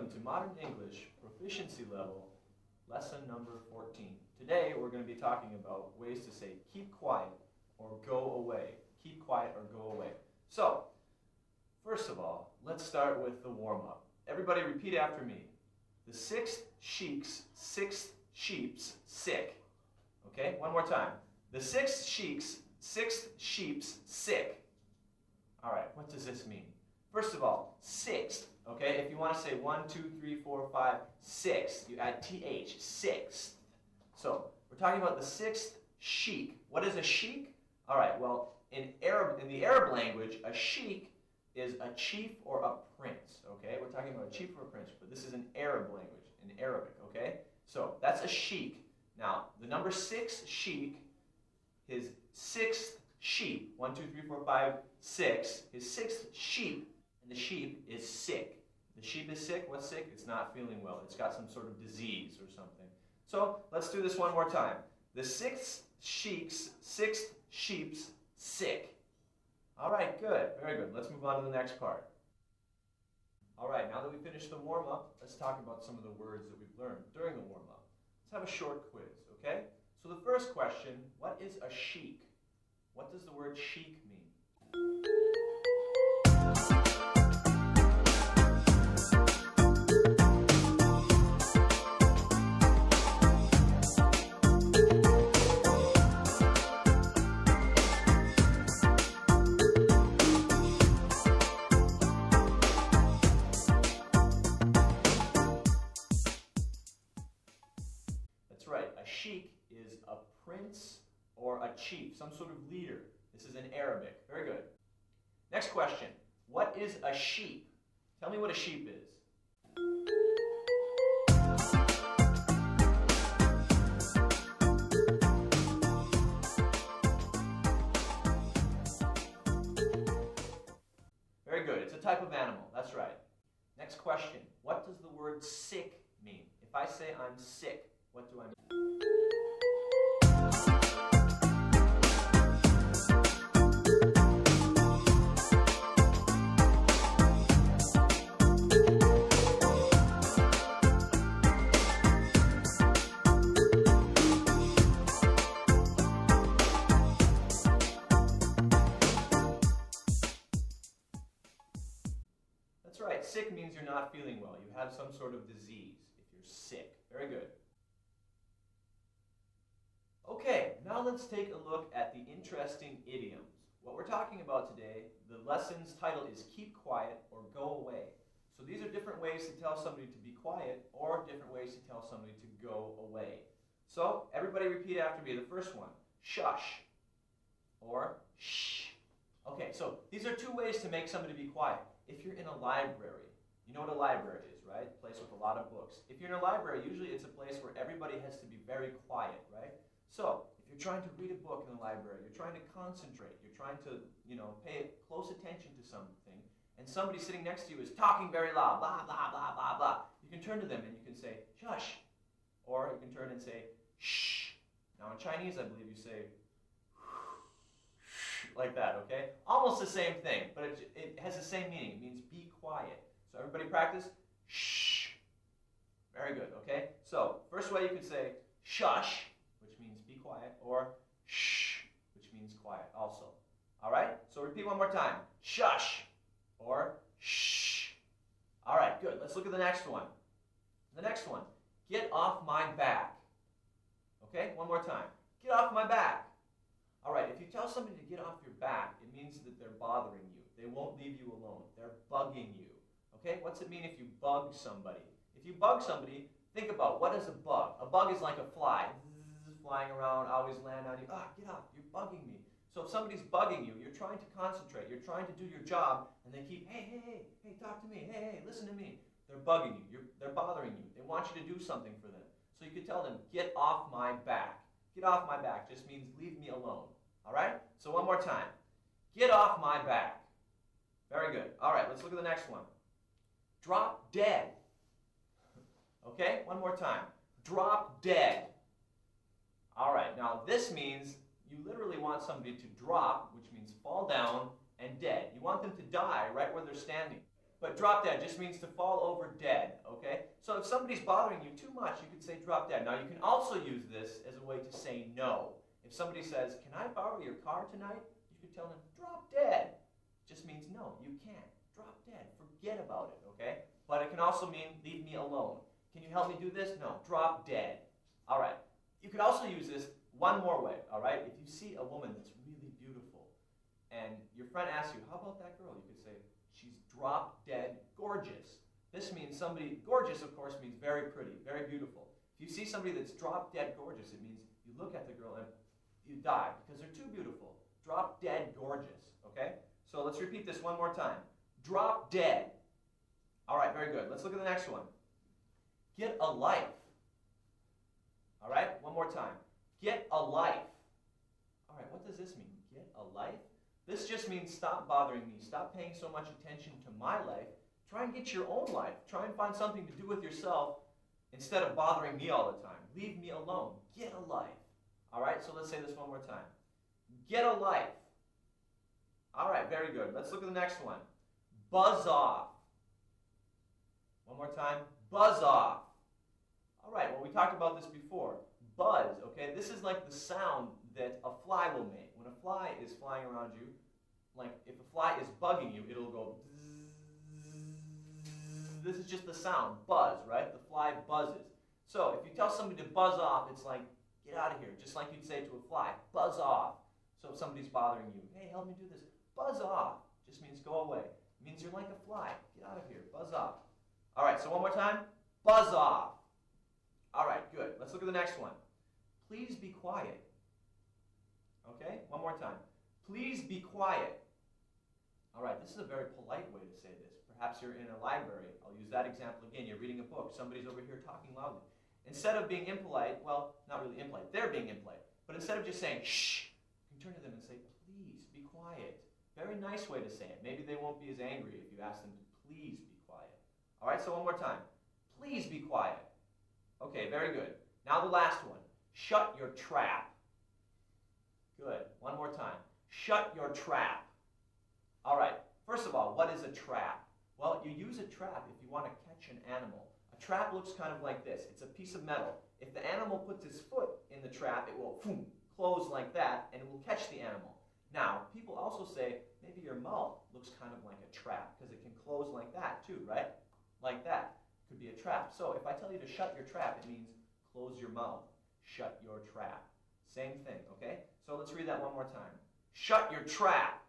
welcome to Modern English Proficiency Level, lesson number 14. Today we're going to be talking about ways to say keep quiet or go away. Keep quiet or go away. So, first of all, let's start with the warm-up. Everybody repeat after me. The sixth sheep's sick. Okay, one more time. The sixth sheep's sick. All right, what does this mean? First of all, sixth, okay? If you want to say 1, 2, 3, 4, 5, 6, you add th, sixth. So, we're talking about the sixth sheik. What is a sheik? All right, well, in the Arab language, a sheik is a chief or a prince, okay? We're talking about a chief or a prince, but this is an Arab language, in Arabic, okay? So, that's a sheik. Now, the number 6 sheik, his sixth sheep, 1, 2, 3, 4, 5, 6, his sixth sheep, and the sheep is sick. The sheep is sick. What's sick? It's not feeling well. It's got some sort of disease or something. So let's do this one more time. The sixth sheep's sick. All right, good. Very good. Let's move on to the next part. All right, now that we finished the warm-up, let's talk about some of the words that we've learned during the warm-up. Let's have a short quiz, okay? So the first question, what is a sheik? What does the word sheik mean? That's right, a sheik is a prince or a chief, some sort of leader. This is in Arabic. Very good. Next question. What is a sheep? Tell me what a sheep is. Very good. It's a type of animal. That's right. Next question. What does the word sick mean? If I say I'm sick, what do I mean? That's right. Sick means you're not feeling well. You have some sort of disease if you're sick. Very good. Okay, now let's take a look at the interesting idioms. What we're talking about today, the lesson's title is Keep Quiet or Go Away. So these are different ways to tell somebody to be quiet or different ways to tell somebody to go away. So everybody repeat after me. The first one, shush or shh. Okay, so these are two ways to make somebody be quiet. If you're in a library, you know what a library is, right? A place with a lot of books. If you're in a library, usually it's a place where everybody has to be very quiet, right? So, if you're trying to read a book in the library, you're trying to concentrate, you're trying to, pay close attention to something, and somebody sitting next to you is talking very loud, blah, blah, blah, blah, blah. You can turn to them and you can say, shush, or you can turn and say, shh. Now in Chinese, I believe you say, like that, okay? Almost the same thing, but it has the same meaning. It means be quiet. So everybody practice, shh. Very good, okay? So, first way you could say, shush, which means be quiet, or shh, which means quiet also. All right? So repeat one more time. Shush, or shh. All right, good. Let's look at the next one. The next one, get off my back. Okay, one more time. Get off my back. All right, if you tell somebody to get off your back, it means that they're bothering you. They won't leave you alone. They're bugging you. Okay, what's it mean if you bug somebody? If you bug somebody, think about what is a bug? A bug is like a fly. Flying around, always land on you. Ah, get up, you're bugging me. So if somebody's bugging you, you're trying to concentrate, you're trying to do your job, and they keep, hey, talk to me, hey, listen to me. They're bugging you, they're bothering you. They want you to do something for them. So you could tell them, get off my back. Get off my back just means leave me alone. All right? So one more time. Get off my back. Very good. All right, let's look at the next one. Drop dead. Okay, one more time. Drop dead. All right, now this means you literally want somebody to drop, which means fall down, and dead. You want them to die right where they're standing. But drop dead just means to fall over dead, okay? So if somebody's bothering you too much, you could say drop dead. Now you can also use this as a way to say no. If somebody says, can I borrow your car tonight? You could tell them, drop dead. Just means no, you can't. Drop dead. Forget about it, okay? But it can also mean leave me alone. Can you help me do this? No, drop dead. All right. You could also use this one more way, all right? If you see a woman that's really beautiful and your friend asks you, how about that girl? You could say, she's drop dead gorgeous. This means somebody, gorgeous of course means very pretty, very beautiful. If you see somebody that's drop dead gorgeous, it means you look at the girl and you die because they're too beautiful. Drop dead gorgeous, okay? So let's repeat this one more time. Drop dead. All right, very good. Let's look at the next one. Get a life. All right, one more time. Get a life. All right, what does this mean? Get a life? This just means stop bothering me. Stop paying so much attention to my life. Try and get your own life. Try and find something to do with yourself instead of bothering me all the time. Leave me alone. Get a life. All right, so let's say this one more time. Get a life. All right, very good. Let's look at the next one. Buzz off. One more time. Buzz off. All right, well, we talked about this before. Buzz, okay? This is like the sound that a fly will make. When a fly is flying around you, like if a fly is bugging you, it'll go bzzz. This is just the sound, buzz, right? The fly buzzes. So if you tell somebody to buzz off, it's like, get out of here, just like you'd say to a fly, buzz off. So if somebody's bothering you, hey, help me do this, buzz off. Just means go away. It means you're like a fly. Get out of here, buzz off. All right, so one more time, buzz off. All right, good. Let's look at the next one. Please be quiet. Okay, one more time. Please be quiet. All right, this is a very polite way to say this. Perhaps you're in a library. I'll use that example again. You're reading a book. Somebody's over here talking loudly. Instead of being impolite, well, not really impolite. They're being impolite. But instead of just saying, shh, you can turn to them and say, please be quiet. Very nice way to say it. Maybe they won't be as angry if you ask them to please be quiet. All right, so one more time. Please be quiet. Okay, very good. Now the last one. Shut your trap. Good. One more time. Shut your trap. All right. First of all, what is a trap? Well, you use a trap if you want to catch an animal. A trap looks kind of like this. It's a piece of metal. If the animal puts its foot in the trap, it will close like that, and it will catch the animal. Now, people also say, maybe your mouth looks kind of like a trap, because it can close like that too, right? Like that. Could be a trap. So if I tell you to shut your trap, it means close your mouth. Shut your trap. Same thing, okay? So let's read that one more time. Shut your trap.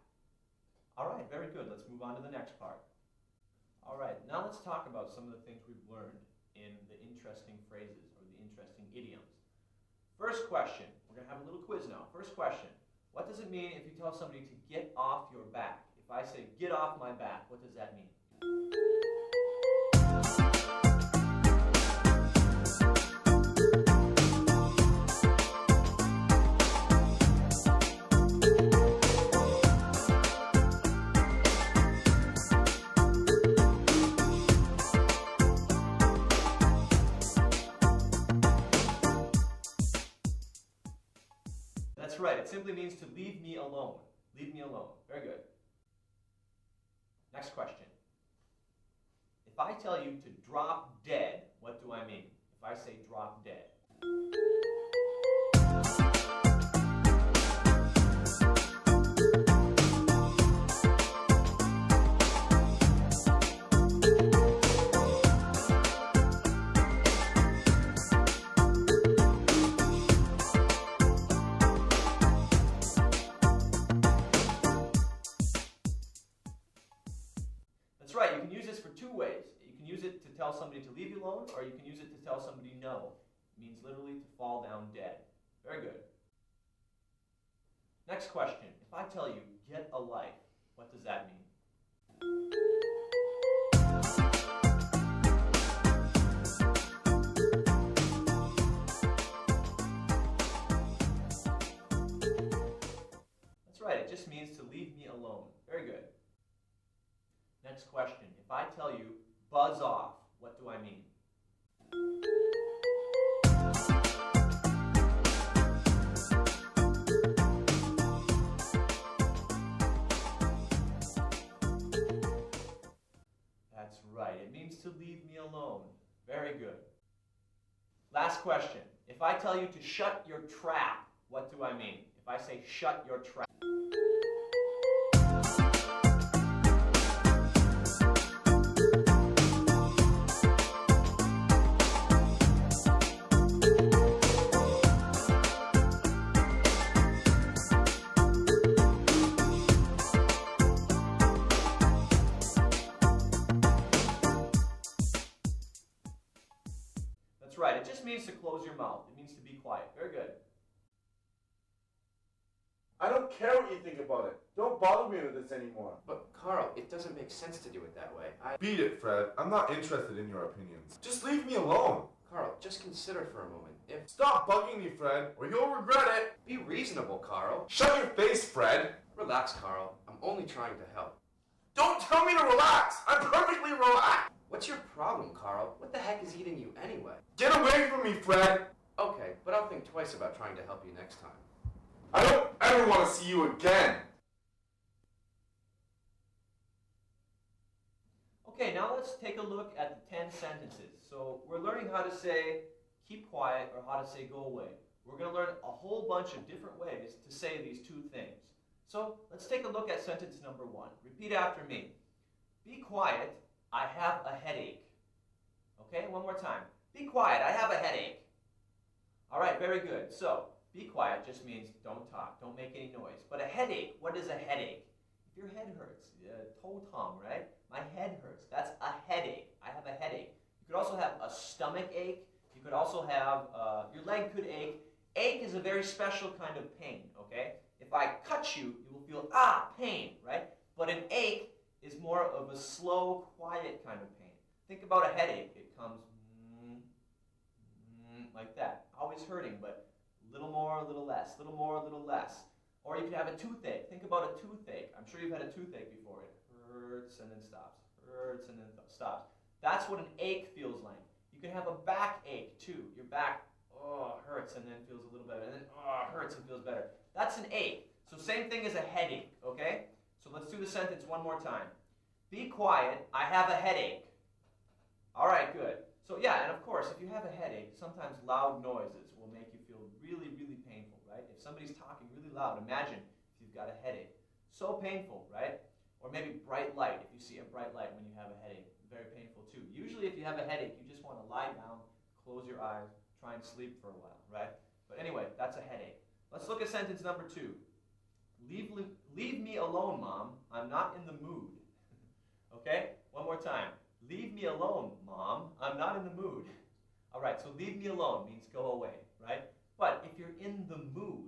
All right, very good. Let's move on to the next part. All right, now let's talk about some of the things we've learned in the interesting phrases or the interesting idioms. First question. We're going to have a little quiz now. First question. What does it mean if you tell somebody to get off your back? If I say, get off my back, what does that mean? That's right. It simply means to leave me alone. Leave me alone. Very good. Next question. If I tell you to drop dead, what do I mean? If I say drop dead. That's right, you can use this for two ways. You can use it to tell somebody to leave you alone, or you can use it to tell somebody no. It means literally to fall down dead. Very good. Next question. If I tell you, get a life, what does that mean? That's right, it just means to leave me alone. Very good. Next question. If I tell you, buzz off, what do I mean? Very good. Last question. If I tell you to shut your trap, what do I mean? If I say shut your trap. That's right. It just means to close your mouth. It means to be quiet. Very good. I don't care what you think about it. Don't bother me with this anymore. But Carl, it doesn't make sense to do it that way. Beat it, Fred. I'm not interested in your opinions. Just leave me alone. Carl, just consider for a moment. Stop bugging me, Fred, or you'll regret it. Be reasonable, Carl. Shut your face, Fred. Relax, Carl. I'm only trying to help. Don't tell me to relax. I'm perfectly relaxed. What's your problem, Carl? What the heck is eating you anyway? Get away from me, Fred. Okay, but I'll think twice about trying to help you next time. I don't ever want to see you again. Okay, now let's take a look at the 10 sentences. So we're learning how to say keep quiet or how to say go away. We're going to learn a whole bunch of different ways to say these two things. So let's take a look at sentence number 1. Repeat after me. Be quiet, I have a headache. Okay, one more time. Be quiet, I have a headache. All right, very good. So be quiet just means don't talk, don't make any noise. But a headache, what is a headache? If your head hurts, toe tongue, right? My head hurts. That's a headache. I have a headache. You could also have a stomach ache. You could also have, your leg could ache. Ache is a very special kind of pain, okay? If I cut you, you will feel, pain, right? But an ache is more of a slow, quiet kind of pain. Think about a headache. It comes like that. Always hurting, but a little more, a little less, a little more, a little less. Or you could have a toothache. Think about a toothache. I'm sure you've had a toothache before. It hurts and then stops. Hurts and then stops. That's what an ache feels like. You can have a backache too. Your back, hurts and then feels a little better. And then, hurts and feels better. That's an ache. So same thing as a headache, okay? So let's do the sentence one more time. Be quiet, I have a headache. All right, good. So yeah, and of course, if you have a headache, sometimes loud noises will make you feel really, really painful, right? If somebody's talking really loud, imagine if you've got a headache. So painful, right? Or maybe bright light, if you see a bright light when you have a headache. Very painful too. Usually if you have a headache, you just want to lie down, close your eyes, try and sleep for a while, right? But anyway, that's a headache. Let's look at sentence number 2. Leave me alone, Mom. I'm not in the mood. Okay? One more time. Leave me alone, Mom. I'm not in the mood. All right, so leave me alone means go away, right? But if you're in the mood,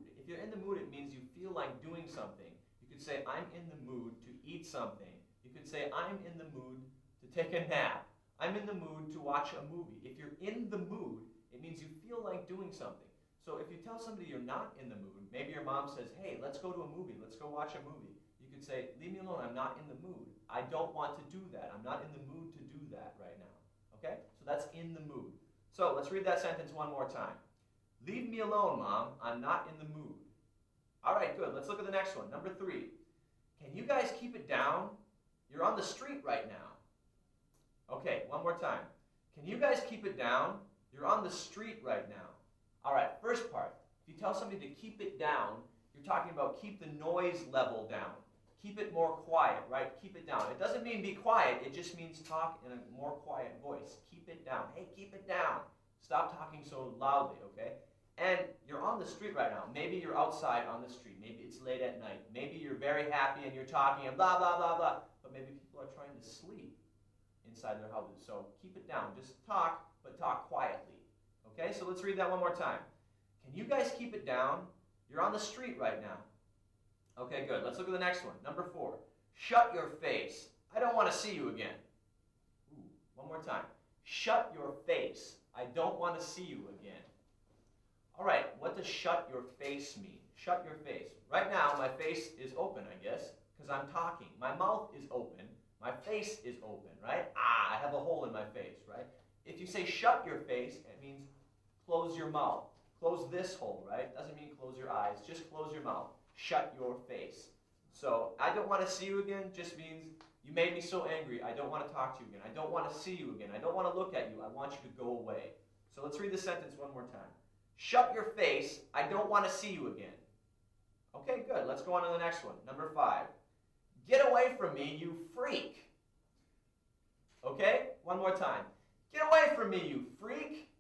it means you feel like doing something. You could say, I'm in the mood to eat something. You could say, I'm in the mood to take a nap. I'm in the mood to watch a movie. If you're in the mood, it means you feel like doing something. So if you tell somebody you're not in the mood, maybe your mom says, hey, let's go to a movie, let's go watch a movie. You could say, leave me alone, I'm not in the mood. I don't want to do that. I'm not in the mood to do that right now. Okay? So that's in the mood. So let's read that sentence one more time. Leave me alone, Mom, I'm not in the mood. All right, good. Let's look at the next one. Number 3. Can you guys keep it down? You're on the street right now. Okay, one more time. Can you guys keep it down? You're on the street right now. All right, first part. If you tell somebody to keep it down, you're talking about keep the noise level down. Keep it more quiet, right? Keep it down. It doesn't mean be quiet. It just means talk in a more quiet voice. Keep it down. Hey, keep it down. Stop talking so loudly, okay? And you're on the street right now. Maybe you're outside on the street. Maybe it's late at night. Maybe you're very happy and you're talking and blah, blah, blah, blah. But maybe people are trying to sleep inside their houses. So keep it down. Just talk, but talk quietly. Okay, so let's read that one more time. Can you guys keep it down? You're on the street right now. Okay, good. Let's look at the next one. Number 4. Shut your face. I don't want to see you again. Ooh, one more time. Shut your face. I don't want to see you again. All right, what does shut your face mean? Shut your face. Right now, my face is open, I guess, because I'm talking. My mouth is open. My face is open, right? I have a hole in my face, right? If you say shut your face, it means close your mouth. Close this hole, right? Doesn't mean close your eyes. Just close your mouth. Shut your face. So I don't want to see you again just means You made me so angry. I don't want to talk to you again. I don't want to see you again. I don't want to look at you. I want you to go away. So let's read the sentence one more time. Shut your face. I don't want to see you again. Okay, good. Let's go on to the next one. Number 5. Get away from me, you freak. Okay, one more time. Get away from me, you freak.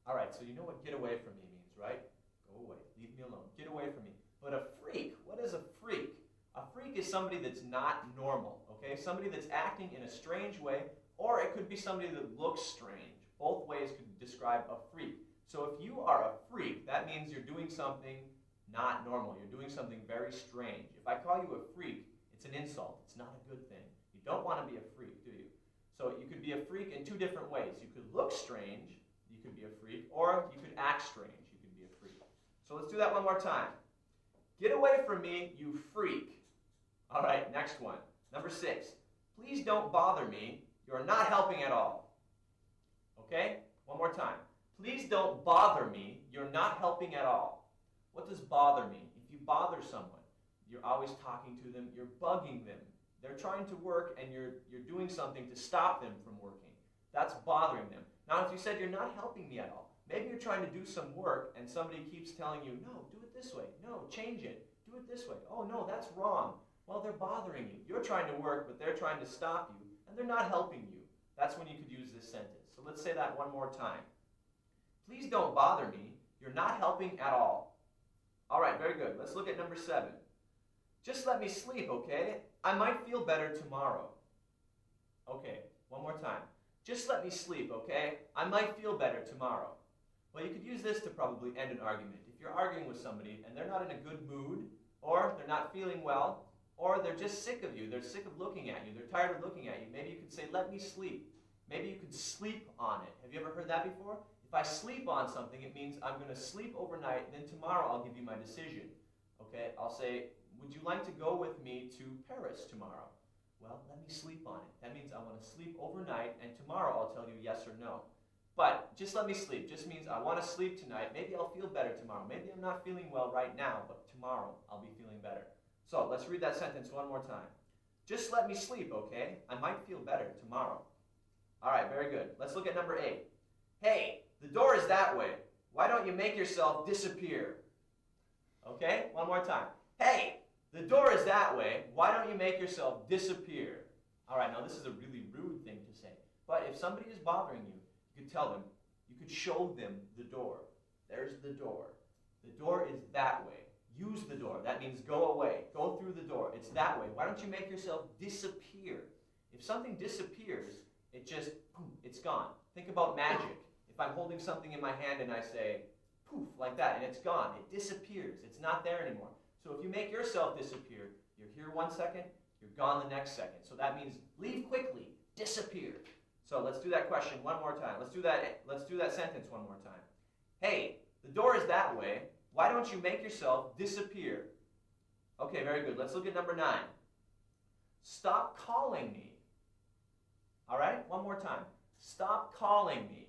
All right, so you know what get away from me means, right? Go away. Leave me alone. Get away from me. But a freak, what is a freak? A freak is somebody that's not normal, okay? Somebody that's acting in a strange way, or it could be somebody that looks strange. Both ways could describe a freak. So if you are a freak, that means you're doing something not normal. You're doing something very strange. If I call you a freak, it's an insult. It's not a good thing. You don't want to be a freak, do you? So you could be a freak in 2 different ways. You could look strange, you could be a freak, or you could act strange, you could be a freak. So let's do that one more time. Get away from me, you freak. All right, next one. Number 6. Please don't bother me. You're not helping at all. Okay? One more time. Please don't bother me. You're not helping at all. What does bother mean? If you bother someone, you're always talking to them, you're bugging them. They're trying to work and you're doing something to stop them from working. That's bothering them. Now, if you said you're not helping me at all, maybe you're trying to do some work and somebody keeps telling you, no, do it this way. No, change it. Do it this way. Oh, no, that's wrong. Well, they're bothering you. You're trying to work, but they're trying to stop you, and they're not helping you. That's when you could use this sentence. So let's say that one more time. Please don't bother me. You're not helping at all. All right, very good. Let's look at number 7. Just let me sleep, okay? I might feel better tomorrow. Okay, one more time. Just let me sleep, okay? I might feel better tomorrow. Well, you could use this to probably end an argument. If you're arguing with somebody and they're not in a good mood, or they're not feeling well, or they're just sick of you, they're sick of looking at you, they're tired of looking at you, maybe you could say, let me sleep. Maybe you could sleep on it. Have you ever heard that before? If I sleep on something, it means I'm going to sleep overnight, then tomorrow I'll give you my decision. Okay, I'll say, would you like to go with me to Paris tomorrow? Well, let me sleep on it. That means I want to sleep overnight, and tomorrow I'll tell you yes or no. But just let me sleep just means I want to sleep tonight. Maybe I'll feel better tomorrow. Maybe I'm not feeling well right now, but tomorrow I'll be feeling better. So let's read that sentence one more time. Just let me sleep, okay? I might feel better tomorrow. All right, very good. Let's look at number 8. Hey, the door is that way. Why don't you make yourself disappear? Okay, one more time. Hey, the door is that way. Why don't you make yourself disappear? All right, now this is a really rude thing to say. But if somebody is bothering you, you could tell them, you could show them the door. There's the door. The door is that way. Use the door. That means go away. Go through the door. It's that way. Why don't you make yourself disappear? If something disappears, it just, poof, it's gone. Think about magic. If I'm holding something in my hand and I say, poof, like that, and it's gone. It disappears. It's not there anymore. So if you make yourself disappear, you're here 1 second, you're gone the next second. So that means leave quickly, disappear. So let's do that question one more time. Let's do that sentence one more time. Hey, the door is that way. Why don't you make yourself disappear? Okay, very good. Let's look at number 9. Stop calling me. All right, one more time. Stop calling me.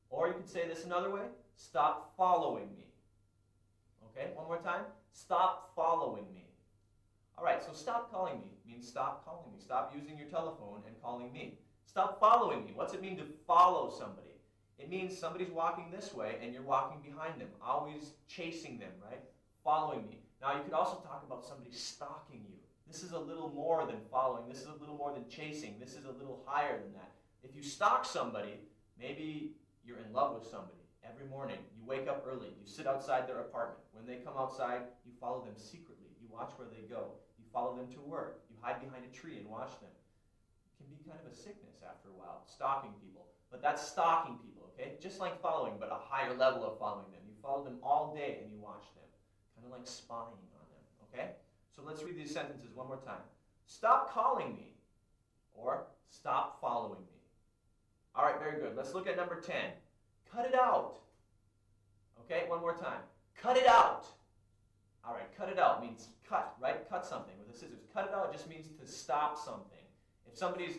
Or you could say this another way. Stop following me. Okay, one more time. Stop following me. All right, so stop calling me means stop calling me. Stop using your telephone and calling me. Stop following me. What's it mean to follow somebody? It means somebody's walking this way and you're walking behind them, always chasing them, right? Following me. Now, you could also talk about somebody stalking you. This is a little more than following. This is a little more than chasing. This is a little higher than that. If you stalk somebody, maybe you're in love with somebody. Every morning, you wake up early. You sit outside their apartment. When they come outside, you follow them secretly. You watch where they go. You follow them to work. You hide behind a tree and watch them. It can be kind of a sickness after a while, stalking people. But that's stalking people, okay? Just like following, but a higher level of following them. You follow them all day and you watch them. Kind of like spying on them, okay? So let's read these sentences one more time. Stop calling me, or stop following me. All right, very good. Let's look at number 10. Cut it out. Okay, one more time. Cut it out. All right, cut it out means cut, right? Cut something with the scissors. Cut it out just means to stop something. If somebody's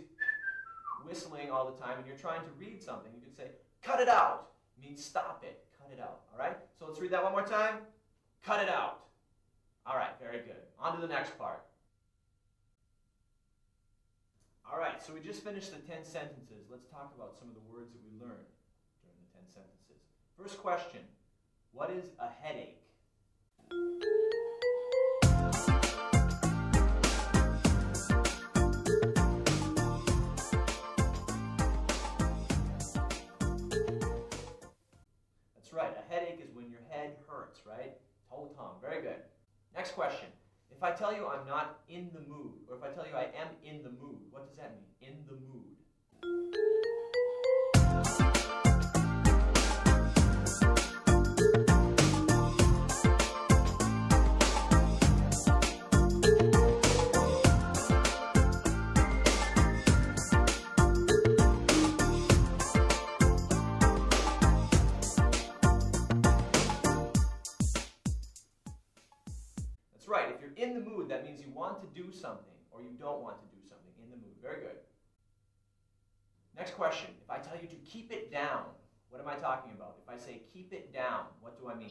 whistling all the time and you're trying to read something, you could say, cut it out. It means stop it. Cut it out. All right? So let's read that one more time. Cut it out. All right, very good. On to the next part. so we just finished the 10 sentences. Let's talk about some of the words that we learned during the 10 sentences. First question, what is a headache? That's right, a headache is when your head hurts, right? Whole tongue, very good. Next question. If I tell you I'm not in the mood, or if I tell you I am in the mood, what does that mean? In the mood. That's right. If you're in the mood, that means you want to do something or you don't want to do something. In the mood. Very good. Next question. If I tell you to keep it down, what am I talking about? If I say keep it down, what do I mean?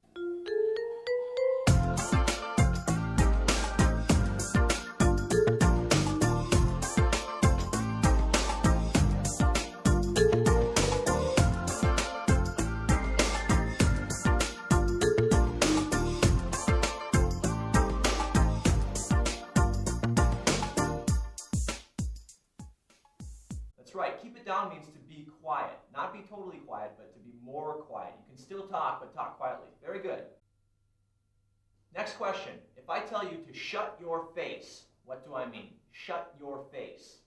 That's right. Keep it down means to be quiet. Not be totally quiet, but to be more quiet. You can still talk, but talk quietly. Very good. Next question. If I tell you to shut your face, what do I mean? Shut your face.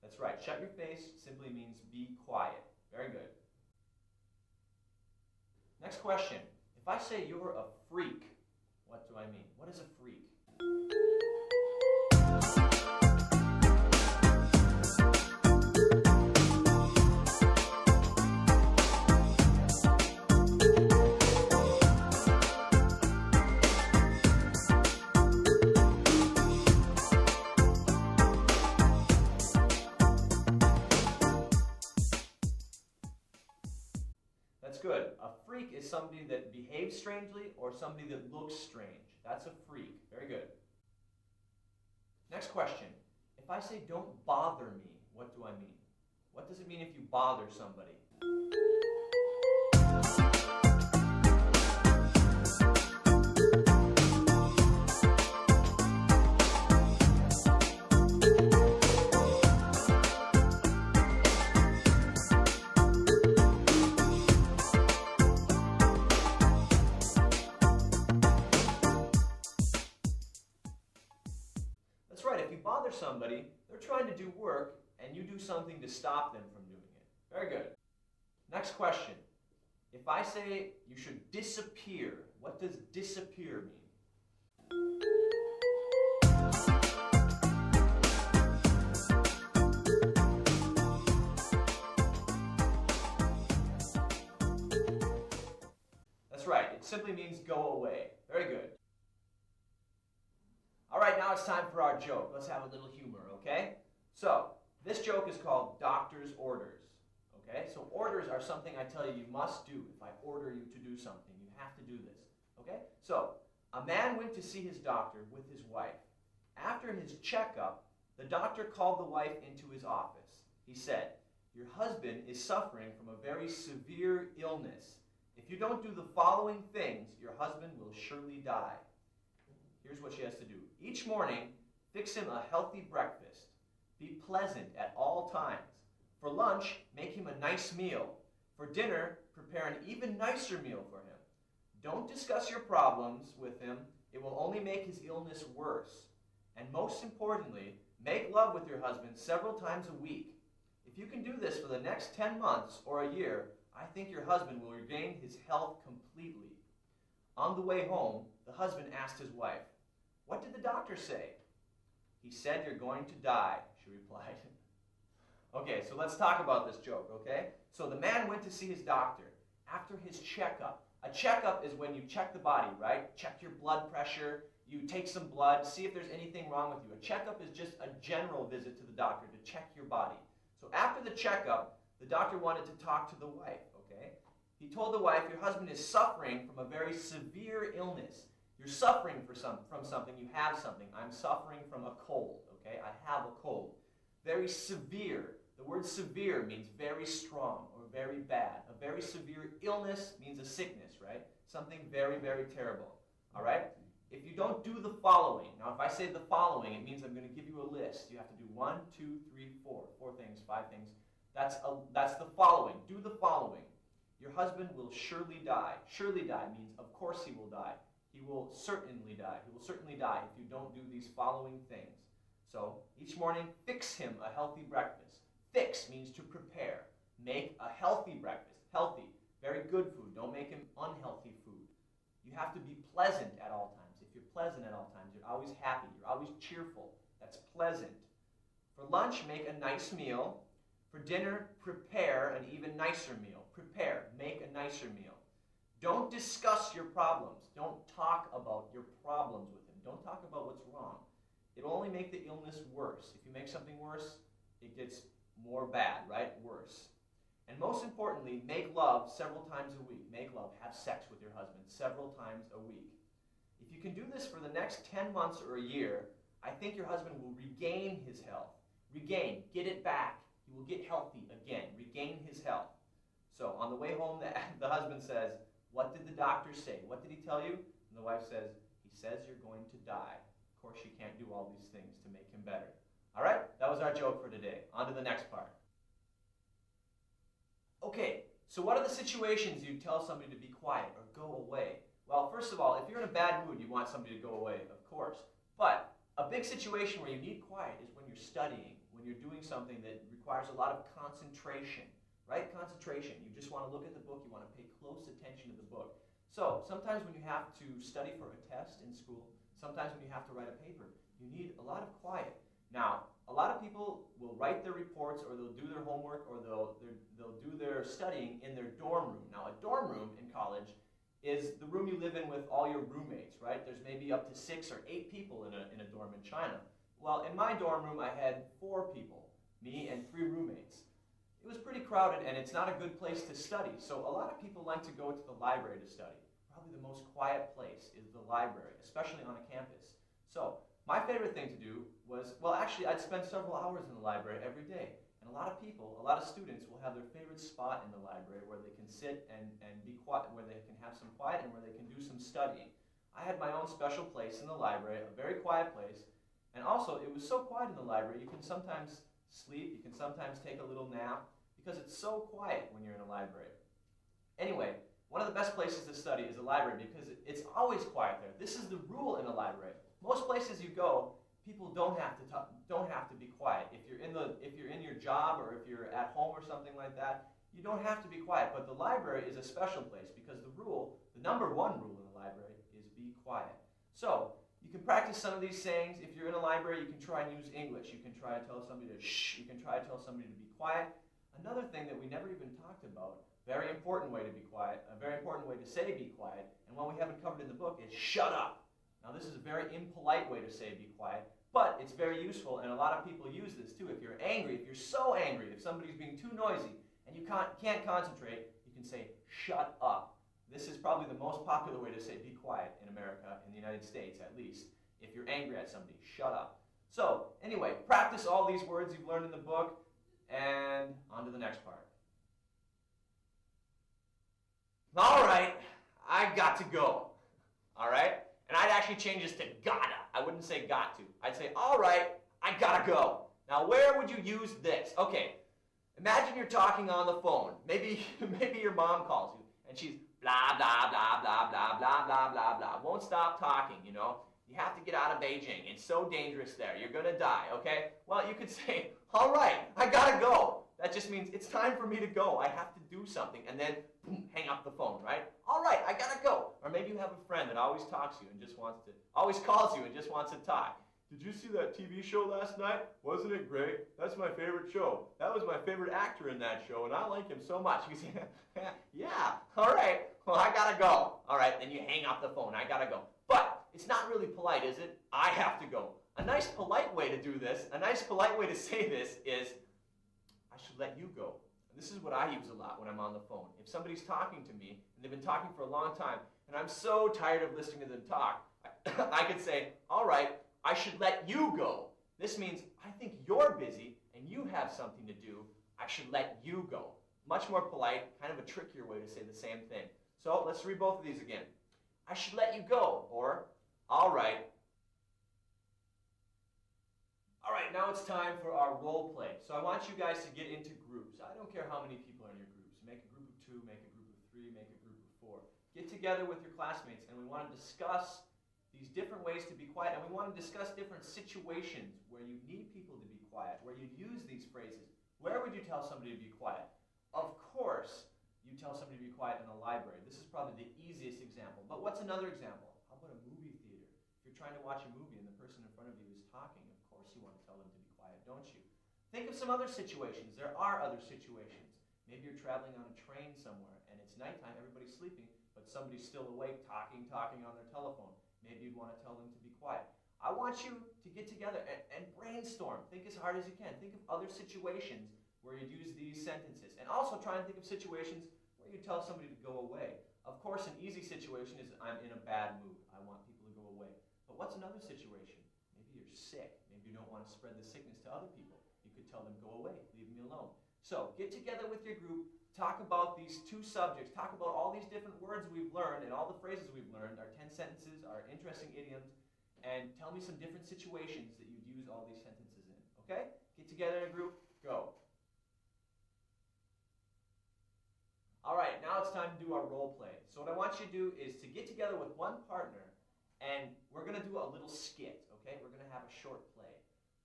That's right. Shut your face simply means be quiet. Very good. Next question. If I say you're a freak, what do I mean? What is a freak? That's good. A freak is somebody that behaves strangely or somebody that looks strange. That's a freak. Very good. Next question. If I say don't bother me, what do I mean? What does it mean if you bother somebody? That's right, if you bother somebody, they're trying to do work, and you do something to stop them from doing it. Very good. Next question. If I say you should disappear, what does disappear mean? That's right, it simply means go away. Very good. All right, now it's time for our joke. Let's have a little humor, okay? So, this joke is called Doctor's Orders, okay? So orders are something I tell you you must do. If I order you to do something, you have to do this, okay? So, a man went to see his doctor with his wife. After his checkup, the doctor called the wife into his office. He said, "Your husband is suffering from a very severe illness. If you don't do the following things, your husband will surely die." Here's what she has to do. Each morning, fix him a healthy breakfast. Be pleasant at all times. For lunch, make him a nice meal. For dinner, prepare an even nicer meal for him. Don't discuss your problems with him. It will only make his illness worse. And most importantly, make love with your husband several times a week. If you can do this for the next 10 months or a year, I think your husband will regain his health completely. On the way home, the husband asked his wife, "What did the doctor say?" "He said you're going to die," she replied. Okay, so let's talk about this joke, okay? So the man went to see his doctor. After his checkup, A checkup is when you check the body, right? Check your blood pressure, you take some blood, see if there's anything wrong with you. A checkup is just a general visit to the doctor to check your body. So after the checkup, the doctor wanted to talk to the wife, okay? He told the wife, your husband is suffering from a very severe illness. You're suffering from something, you have something. I'm suffering from a cold, okay? I have a cold. Very severe. The word severe means very strong or very bad. A very severe illness means a sickness, right? Something very, very terrible, all right? If you don't do the following, now if I say the following, it means I'm going to give you a list. You have to do 1, 2, 3, 4. 4 things, 5 things. That's the following. Do the following. Your husband will surely die. Surely die means of course he will die. He will certainly die. He will certainly die if you don't do these following things. So each morning, fix him a healthy breakfast. Fix means to prepare. Make a healthy breakfast. Healthy. Very good food. Don't make him unhealthy food. You have to be pleasant at all times. If you're pleasant at all times, you're always happy. You're always cheerful. That's pleasant. For lunch, make a nice meal. For dinner, prepare an even nicer meal. Prepare. Make a nicer meal. Don't discuss your problems. Don't talk about your problems with him. Don't talk about what's wrong. It'll only make the illness worse. If you make something worse, it gets more bad, right? Worse. And most importantly, make love several times a week. Make love, have sex with your husband several times a week. If you can do this for the next 10 months or a year, I think your husband will regain his health. Regain, get it back. He will get healthy again, regain his health. So on the way home, the husband says, what did the doctor say? What did he tell you? And the wife says, he says you're going to die. Of course, she can't do all these things to make him better. All right, that was our joke for today. On to the next part. Okay, so what are the situations you tell somebody to be quiet or go away? Well, first of all, if you're in a bad mood, you want somebody to go away, of course. But a big situation where you need quiet is when you're studying, when you're doing something that requires a lot of concentration, right? Concentration. You just want to look at the book. You want to pay close attention to the book. So sometimes when you have to study for a test in school, sometimes when you have to write a paper, you need a lot of quiet. Now, a lot of people will write their reports or they'll do their homework or they'll do their studying in their dorm room. Now, a dorm room in college is the room you live in with all your roommates, right? There's maybe up to 6 or 8 people in a dorm in China. Well, in my dorm room, I had 4 people, me and 3 roommates. It was pretty crowded and it's not a good place to study. So a lot of people like to go to the library to study. Probably the most quiet place is the library, especially on a campus. So my favorite thing to do was, well, actually, I'd spend several hours in the library every day. And a lot of people, a lot of students will have their favorite spot in the library where they can sit and be quiet, where they can have some quiet and where they can do some studying. I had my own special place in the library, a very quiet place. And also, it was so quiet in the library, you can sometimes sleep, you can sometimes take a little nap, because it's so quiet when you're in a library. Anyway, one of the best places to study is the library because it's always quiet there. This is the rule in a library. Most places you go, people don't have to be quiet. If you're in your job or if you're at home or something like that, you don't have to be quiet. But the library is a special place because the number 1 rule in the library is be quiet. So you can practice some of these sayings. If you're in a library, you can try and use English. You can try to tell somebody to shh. You can try to tell somebody to be quiet. Another thing that we never even talked about, very important way to be quiet, a very important way to say be quiet, and one we haven't covered in the book is shut up. Now this is a very impolite way to say be quiet, but it's very useful and a lot of people use this too. If you're angry, if you're so angry, if somebody's being too noisy and you can't concentrate, you can say shut up. This is probably the most popular way to say be quiet in America, in the United States at least. If you're angry at somebody, shut up. So anyway, practice all these words you've learned in the book. And on to the next part. All right, I got to go. All right? And I'd actually change this to gotta. I wouldn't say got to. I'd say, all right, I gotta go. Now, where would you use this? Okay, imagine you're talking on the phone. Maybe your mom calls you, and she's blah, blah, blah, blah, blah, blah, blah, blah, blah. Won't stop talking, you know? You have to get out of Beijing. It's so dangerous there. You're going to die, okay? Well, you could say, all right, I got to go. That just means it's time for me to go. I have to do something. And then, boom, hang up the phone, right? All right, I got to go. Or maybe you have a friend that always talks to you and always calls you and just wants to talk. Did you see that TV show last night? Wasn't it great? That's my favorite show. That was my favorite actor in that show, and I like him so much. You say, yeah, all right. Well, I gotta go. All right, then you hang up the phone. I gotta go. But it's not really polite, is it? I have to go. A nice polite way to do this, a nice polite way to say this is, I should let you go. And this is what I use a lot when I'm on the phone. If somebody's talking to me, and they've been talking for a long time, and I'm so tired of listening to them talk, I could say, all right, I should let you go. This means I think you're busy and you have something to do. I should let you go. Much more polite, kind of a trickier way to say the same thing. So let's read both of these again. I should let you go, or all right. All right, now it's time for our role play. So I want you guys to get into groups. I don't care how many people are in your groups. Make a group of 2, make a group of 3, make a group of 4. Get together with your classmates, and we want to discuss these different ways to be quiet, and we want to discuss different situations where you need people to be quiet, where you use these phrases. Where would you tell somebody to be quiet? Of course, you tell somebody to be quiet in a library. This is probably the easiest example. But what's another example? How about a movie theater? If you're trying to watch a movie and the person in front of you is talking, of course you want to tell them to be quiet, don't you? Think of some other situations. There are other situations. Maybe you're traveling on a train somewhere and it's nighttime, everybody's sleeping, but somebody's still awake talking on their telephone. Maybe you'd want to tell them to be quiet. I want you to get together and brainstorm. Think as hard as you can. Think of other situations where you'd use these sentences. And also try and think of situations where you tell somebody to go away. Of course, an easy situation is I'm in a bad mood. I want people to go away. But what's another situation? Maybe you're sick. Maybe you don't want to spread the sickness to other people. You could tell them, go away, leave me alone. So get together with your group. Talk about these 2 subjects. Talk about all these different words we've learned and all the phrases we've learned, our 10 sentences, our interesting idioms, and tell me some different situations that you'd use all these sentences in. Okay? Get together in a group. Go. All right, now it's time to do our role play. So what I want you to do is to get together with one partner, and we're going to do a little skit, okay? We're going to have a short play.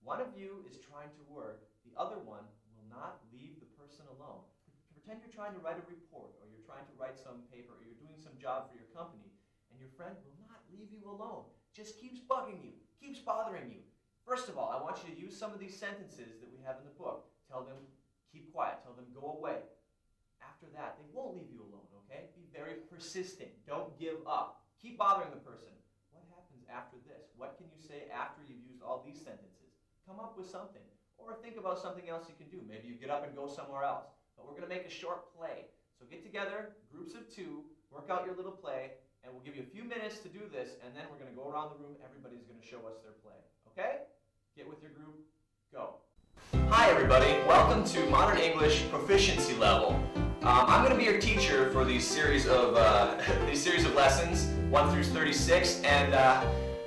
One of you is trying to work. The other one will not leave the person alone. Pretend you're trying to write a report, or you're trying to write some paper, or you're doing some job for your company, and your friend will not leave you alone. Just keeps bugging you, keeps bothering you. First of all, I want you to use some of these sentences that we have in the book. Tell them, keep quiet. Tell them, go away. After that, they won't leave you alone, okay? Be very persistent. Don't give up. Keep bothering the person. What happens after this? What can you say after you've used all these sentences? Come up with something. Or think about something else you can do. Maybe you get up and go somewhere else. But we're going to make a short play. So get together, groups of 2, work out your little play, and we'll give you a few minutes to do this, and then we're going to go around the room. Everybody's going to show us their play. Okay? Get with your group. Go. Hi, everybody. Welcome to Modern English Proficiency Level. I'm going to be your teacher for these series of lessons, 1 through 36, and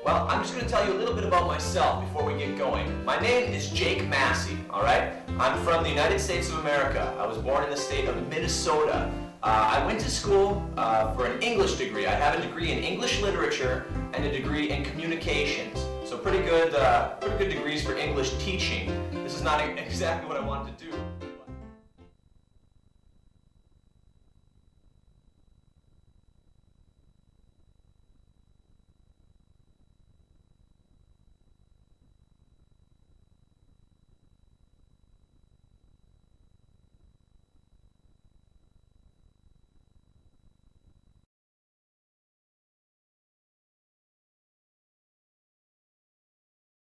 well, I'm just going to tell you a little bit about myself before we get going. My name is Jake Massey, all right? I'm from the United States of America. I was born in the state of Minnesota. I went to school for an English degree. I have a degree in English literature and a degree in communications. So pretty good degrees for English teaching. This is not exactly what I wanted to do.